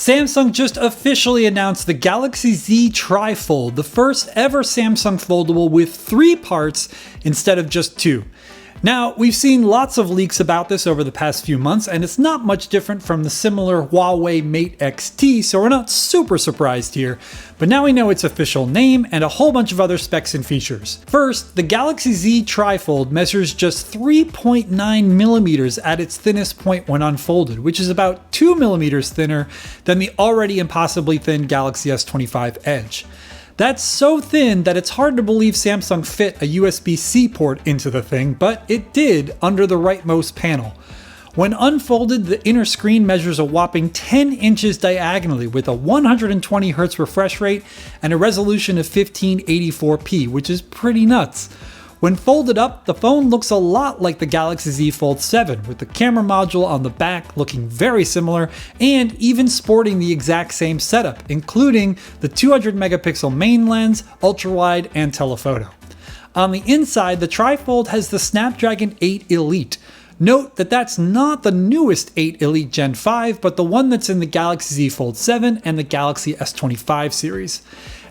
Samsung just officially announced the Galaxy Z TriFold, the first ever Samsung foldable with 3 parts instead of just 2. Now, we've seen lots of leaks about this over the past few months, and it's not much different from the similar Huawei Mate XT, so we're not super surprised here. But now we know its official name and a whole bunch of other specs and features. First, the Galaxy Z TriFold measures just 3.9 millimeters at its thinnest point when unfolded, which is about 2 millimeters thinner than the already impossibly thin Galaxy S25 Edge. That's so thin that it's hard to believe Samsung fit a USB-C port into the thing, but it did under the rightmost panel. When unfolded, the inner screen measures a whopping 10 inches diagonally with a 120Hz refresh rate and a resolution of 1584p, which is pretty nuts. When folded up, the phone looks a lot like the Galaxy Z Fold 7, with the camera module on the back looking very similar and even sporting the exact same setup, including the 200 megapixel main lens, ultra-wide, and telephoto. On the inside, the TriFold has the Snapdragon 8 Elite. Note that that's not the newest 8 Elite Gen 5, but the one that's in the Galaxy Z Fold 7 and the Galaxy S25 series.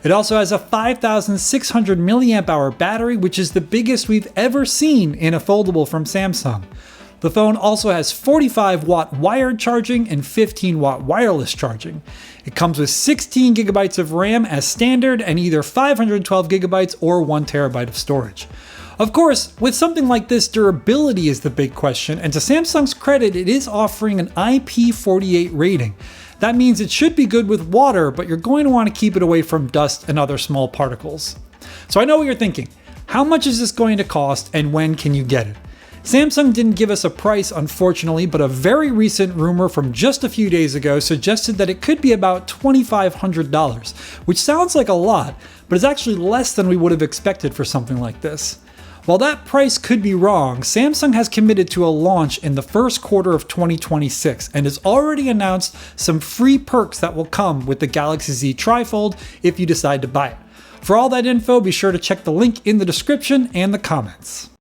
It also has a 5,600 mAh battery, which is the biggest we've ever seen in a foldable from Samsung. The phone also has 45-watt wired charging and 15-watt wireless charging. It comes with 16 gigabytes of RAM as standard and either 512 gigabytes or 1 terabyte of storage. Of course, with something like this, durability is the big question, and to Samsung's credit, it is offering an IP48 rating. That means it should be good with water, but you're going to want to keep it away from dust and other small particles. So I know what you're thinking. How much is this going to cost and when can you get it? Samsung didn't give us a price, unfortunately, but a very recent rumor from just a few days ago suggested that it could be about $2,500, which sounds like a lot, but is actually less than we would have expected for something like this. While that price could be wrong, Samsung has committed to a launch in the first quarter of 2026 and has already announced some free perks that will come with the Galaxy Z TriFold if you decide to buy it. For all that info, be sure to check the link in the description and the comments.